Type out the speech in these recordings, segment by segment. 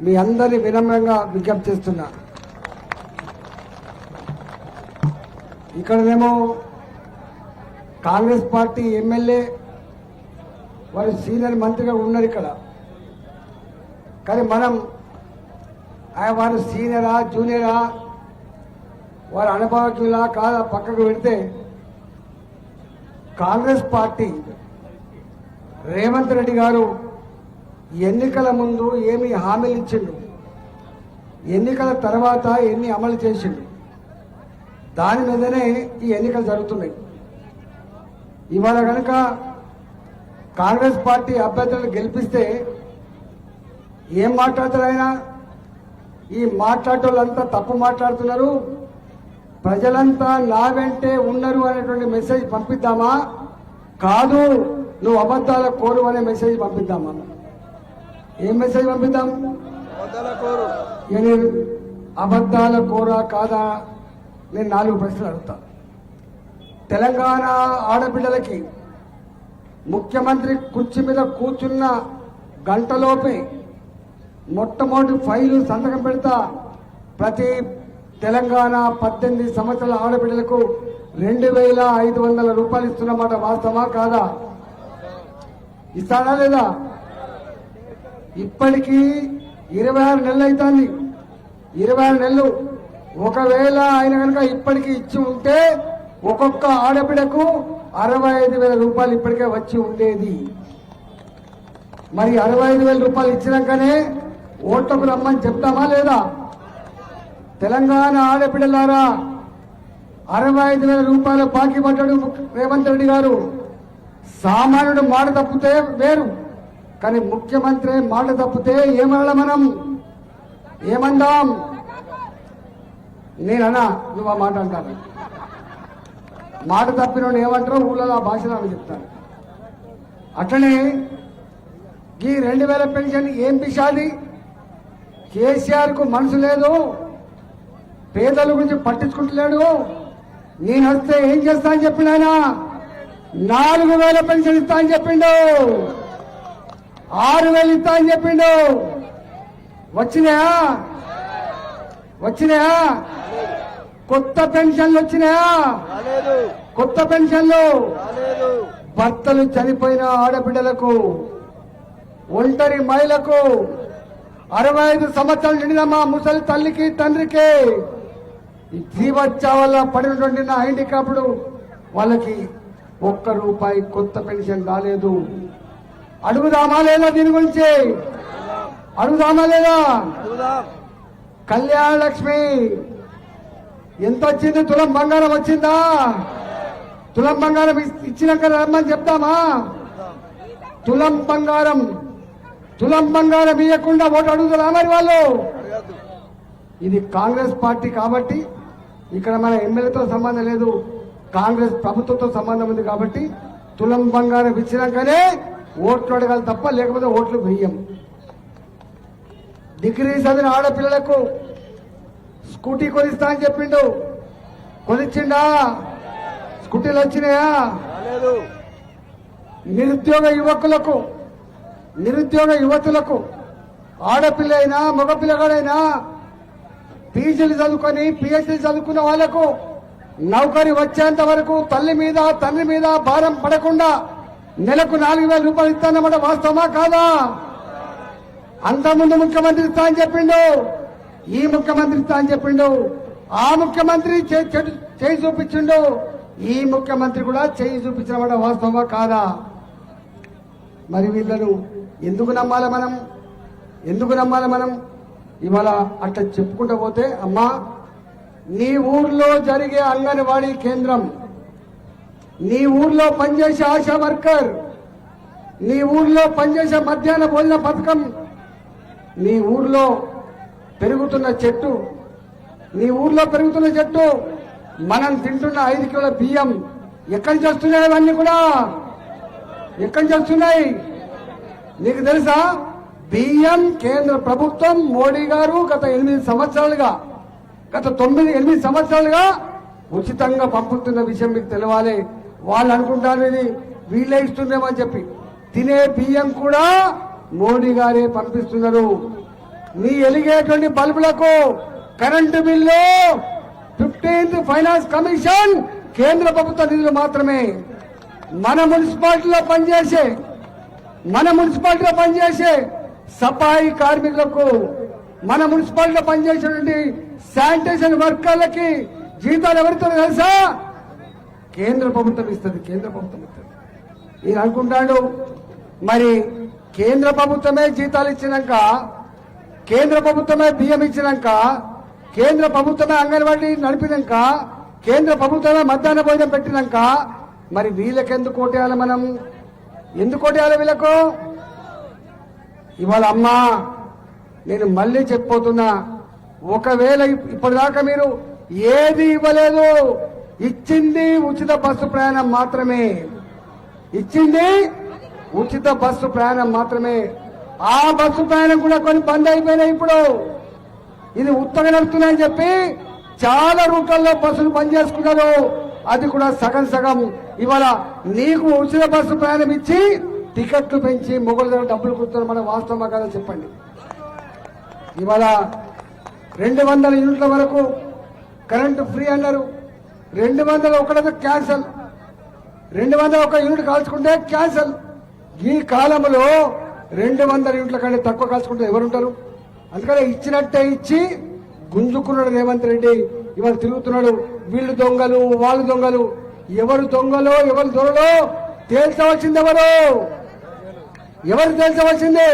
మీ అందరి వినమ్రంగా విజ్ఞప్తి చేస్తున్నా. ఇక్కడనేమో కాంగ్రెస్ పార్టీ ఎమ్మెల్యే వారు సీనియర్ మంత్రిగా ఉన్నారు ఇక్కడ. కానీ మనం వారు సీనియరా జూనియరా వారు అనుభవజ్ఞులా కాదా పక్కకు పెడితే కాంగ్రెస్ పార్టీ రేవంత్ రెడ్డి గారు ఎన్నికల ముందు ఏమి హామీలు ఇచ్చిండు, ఎన్నికల తర్వాత ఎన్ని అమలు చేసిండు, దాని మీదనే ఈ ఎన్నికలు జరుగుతున్నాయి. ఇవాళ కనుక కాంగ్రెస్ పార్టీ అభ్యర్థులను గెలిపిస్తే ఏం మాట్లాడతారు ఆయన? ఈ మాట్లాడేటోళ్ళంతా తప్పు మాట్లాడుతున్నారు, ప్రజలంతా నా వెంటే ఉన్నారు అనేటువంటి మెసేజ్ పంపిద్దామా, కాదు నువ్వు అబద్ధాల కోరు అనే మెసేజ్ పంపిద్దామా? ఏం మెసేజ్ పంపిద్దాం? అబద్ధాల కోరా కాదా? నేను 4 ప్రశ్నలు అడుగుతా. తెలంగాణ ఆడబిడ్డలకి ముఖ్యమంత్రి కుర్చీ మీద కూర్చున్న గంటలోపే మొట్టమొదటి ఫైలు సంతకం పెడతా. ప్రతి తెలంగాణ 18 సంవత్సరాల ఆడబిడ్డలకు 2500 రూపాయలు ఇస్తున్నమాట. వాస్తవమా కాదా? ఇస్తానా లేదా? ఇప్పటికీ 26 నెలలు అవుతుంది. 26 నెలలు. ఒకవేళ ఆయన కనుక ఇప్పటికీ ఇచ్చి ఉంటే ఒక్కొక్క ఆడబిడకు 65,000 రూపాయలు ఇప్పటికే వచ్చి ఉండేది. మరి 65,000 రూపాయలు ఇచ్చినాకనే ఓట్లకు రమ్మని చెప్తామా లేదా? తెలంగాణ ఆడబిడ్డలారా, 65,000 రూపాయలు బాకీ పడ్డాడు రేవంత్ రెడ్డి గారు. సామాన్యుడు మాట తప్పితే వేరు, కానీ ముఖ్యమంత్రి మాట తప్పితే ఏమన్నా మనం ఏమందాం? నేనన్నా నువ్వు ఆ మాట అంటాను. మాట తప్పిన ఏమంటారో ఊళ్ళో ఆ భాషలో చెప్తాను. అట్లనే ఈ 2000 పెన్షన్ ఏం పిషాది? కేసీఆర్ కు మనసు లేదు, పేదల గురించి పట్టించుకుంటలేడు. నేను వస్తే ఏం చేస్తా అని చెప్పిండు ఆయన. 4,000 పెన్షన్ ఇస్తా అని చెప్పిండు, 6,000 ఇస్తా అని చెప్పిండు. వచ్చినాయా? వచ్చినాయా? కొత్త పెన్షన్లు వచ్చినాయా? కొత్త పెన్షన్లు. భర్తలు చనిపోయిన ఆడబిడ్డలకు, ఒంటరి మహిళకు, 65 సంవత్సరాలు నిండిన మా ముసలి తల్లికి తండ్రికి జీవచ్చా వల్ల పడినటువంటి నా హ్యాండిక్యాప్డ్ వాళ్ళకి ₹1 కొత్త పెన్షన్ రాలేదు. అడుగుదామా లేదా? దీని గురించి అడుగుదామా లేదా? కళ్యాణ లక్ష్మి ఎంత వచ్చింది? తులం బంగారం వచ్చిందా? తులం బంగారం ఇచ్చినాక రమ్మని చెప్తామా? తులం బంగారం ఇవ్వకుండా ఓటు అడుగుతున్నా మరి వాళ్ళు. ఇది కాంగ్రెస్ పార్టీ కాబట్టి ఇక్కడ మన ఎమ్మెల్యేతో సంబంధం లేదు, కాంగ్రెస్ ప్రభుత్వంతో సంబంధం ఉంది కాబట్టి తులం బంగారం ఇచ్చినాకనే ఓట్లు అడగాలి తప్ప లేకపోతే ఓట్లు వెయ్యం. డిగ్రీ చదివిన ఆడపిల్లలకు స్కూటీ కొనిస్తా అని చెప్పిండు. కొనిచ్చిండా? స్కూటీలు వచ్చినాయా? నిరుద్యోగ యువకులకు, నిరుద్యోగ యువతులకు, ఆడపిల్ల అయినా మగపిల్లగాడైనా పీజీలు చదువుకొని పిహెచ్డీ చదువుకున్న వాళ్లకు నౌకరీ వచ్చేంత వరకు తల్లి మీద తండ్రి మీద భారం పడకుండా నెలకు 4,000 రూపాయలు ఇస్తానన్నమాట. వాస్తవమా కాదా? అంతకుముందు ముఖ్యమంత్రి ఇస్తా అని చెప్పిండు, ఈ ముఖ్యమంత్రి ఇస్తా అని చెప్పిండు. ఆ ముఖ్యమంత్రి చేయి చూపించిండు, ఈ ముఖ్యమంత్రి కూడా చేయి చూపించినమాట. వాస్తవమా కాదా? మరి వీళ్ళను ఎందుకు నమ్మాలి మనం? ఎందుకు నమ్మాలి మనం? ఇవాళ అట్లా చెప్పుకుంటూ పోతే, అమ్మా నీ ఊర్లో జరిగే అంగన్వాడీ కేంద్రం, నీ ఊర్లో పనిచేసే ఆశా వర్కర్, నీ ఊర్లో పనిచేసే మధ్యాహ్న భోజన పథకం, నీ ఊర్లో పెరుగుతున్న చెట్టు, నీ ఊర్లో పెరుగుతున్న చెట్టు, మనం తింటున్న 5 కిలోల బియ్యం ఎక్కడి నుంచి వస్తున్నాయి? అవన్నీ కూడా ఎక్కడి నుంచి వస్తున్నాయి? నీకు తెలుసా? బియ్యం కేంద్ర ప్రభుత్వం మోడీ గారు గత 8 సంవత్సరాలుగా, గత 9-8 సంవత్సరాలుగా ఉచితంగా పంపుతున్న విషయం మీకు తెలవాలి. వాళ్ళు అనుకుంటారు ఇది వీళ్ళే ఇస్తుందేమని చెప్పి. తినే బియ్యం కూడా మోడీ గారే పంపిస్తున్నారు. మీ ఎలిగేటువంటి బల్బులకు current bill 15th finance commission కేంద్ర ప్రభుత్వ నిధులు మాత్రమే. మన మున్సిపాలిటీలో పనిచేసే సఫాయి కార్మికులకు, మన మున్సిపాలిటీలో పనిచేసేటువంటి శానిటేషన్ వర్కర్లకి జీతాలు ఎవరితో తెలుసా? కేంద్ర ప్రభుత్వం ఇస్తుంది. ఈయన అనుకుంటాడు మరి కేంద్ర ప్రభుత్వమే జీతాలు ఇచ్చినాక, కేంద్ర ప్రభుత్వమే బియ్యం ఇచ్చినాక, కేంద్ర ప్రభుత్వమే అంగన్వాడీ నడిపినాక, కేంద్ర ప్రభుత్వమే మధ్యాహ్న భోజనం పెట్టినాక మరి వీళ్ళకెందుకు ఓటేయాలి? మనం ఎందుకు ఓటేయాలి వీళ్ళకు? ఇవాళ అమ్మా నేను మళ్ళీ చెప్పబోతున్నా, ఒకవేళ ఇప్పటిదాకా మీరు ఏది ఇవ్వలేదు, ఇచ్చింది ఉచిత బస్సు ప్రయాణం మాత్రమే. ఆ బస్సు ప్రయాణం కూడా కొన్ని బంద్ అయిపోయినాయి. ఇప్పుడు ఇది ఉత్తగా నడుస్తున్నాయని చెప్పి చాలా రూట్లలో బస్సులు బంద్ చేసుకున్నారు. అది కూడా సగం. ఇవాళ నీకు ఉచిత బస్సు ప్రయాణం ఇచ్చి టికెట్లు పెంచి మొగల దగ్గర డబ్బులు కుడుతున్నారు. మన వాస్తవమా కదా చెప్పండి. ఇవాళ 200 యూనిట్ల వరకు కరెంటు ఫ్రీ అన్నారు. 201 క్యాన్సల్. 201 unit కాల్చుకుంటే cancel. ఈ కాలంలో 200 యూనిట్ల కంటే తక్కువ కాల్చుకుంటే ఎవరుంటారు? అందుకని ఇచ్చినట్టే ఇచ్చి గుంజుకున్నాడు రేవంత్ రెడ్డి. ఇవాళ తిరుగుతున్నాడు. వీళ్ళు దొంగలు, వాళ్ళు దొంగలు. ఎవరు దొంగలో ఎవరు దొరలో తేల్చవలసింది ఎవరు తేల్చవలసింది?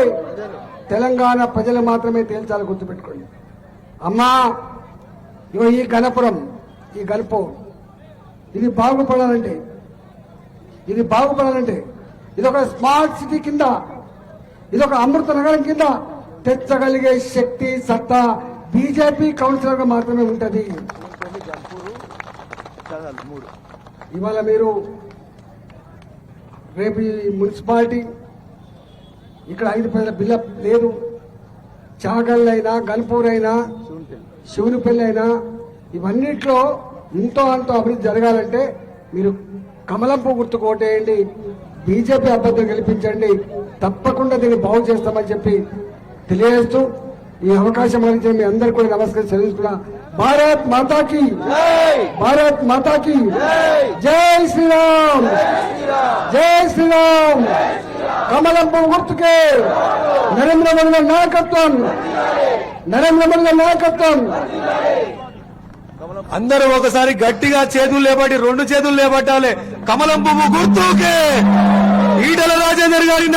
తెలంగాణ ప్రజలు మాత్రమే తేల్చాలి, గుర్తుపెట్టుకోండి. అమ్మా ఇవ ఈ గణపురం, ఈ గణపం ఇది బాగుపడాలంటే ఇది ఒక స్మార్ట్ సిటీ కింద, ఇది ఒక అమృత నగరం కింద తెచ్చగలిగే శక్తి, సత్తా బీజేపీ కౌన్సిలర్ మాత్రమే ఉంటది. ఇవాళ మీరు రేపు ఈ మున్సిపాలిటీ ఇక్కడ 5 పైసల బిల్లు లేదు. చాగళ్ళైనా, గన్పూర్ అయినా, శివునిపల్లి అయినా ఇవన్నిట్లో ఇంతో అంతో అభివృద్ధి జరగాలంటే మీరు కమలం పువ్వు గుర్తుకు ఓటేయండి, బీజేపీ అభ్యర్థులు గెలిపించండి. తప్పకుండా దీన్ని బాగు చేస్తామని చెప్పి తెలియజేస్తూ ఈ అవకాశం అందించిన మీ అందరికీ కూడా నమస్కారం చెల్లిస్తున్నా. భారత్ మాతాకి జై శ్రీరామ్. కమలం పువ్వు గుర్తుకే నరేంద్ర మోడీ నాయకత్వం. అందరూ ఒకసారి గట్టిగా చేతులు లేబట్టి 2 చేతులు లేబట్టాలి. కమలం పువ్వు గుర్తుకే ఈటల రాజేందర్ గారి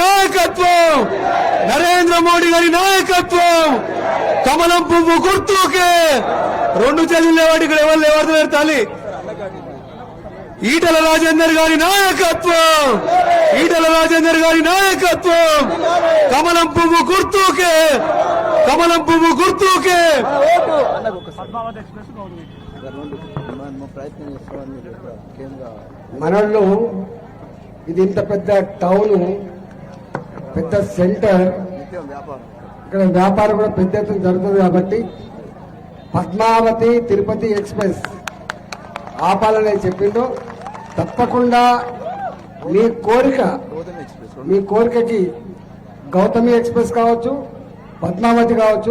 నాయకత్వం, నరేంద్ర మోడీ గారి నాయకత్వం. కమలం పువ్వు గుర్తుకే 2 చేతులు లేబట్టి ఇక్కడ ఎవరు లేవడుతున్నారు తల్లి. ఈటల రాజేందర్ గారి నాయకత్వం, కమలం పువ్వు గుర్తుకే. మనల్లో ఇది ఇంత పెద్ద టౌన్, పెద్ద సెంటర్, ఇక్కడ వ్యాపారం కూడా పెద్ద ఎత్తున జరుగుతుంది కాబట్టి పద్మావతి తిరుపతి ఎక్స్ప్రెస్ ఆపాలని చెప్పిందో తప్పకుండా మీ కోరికకి గౌతమి ఎక్స్ప్రెస్ కావచ్చు, పద్మావతి కావచ్చు,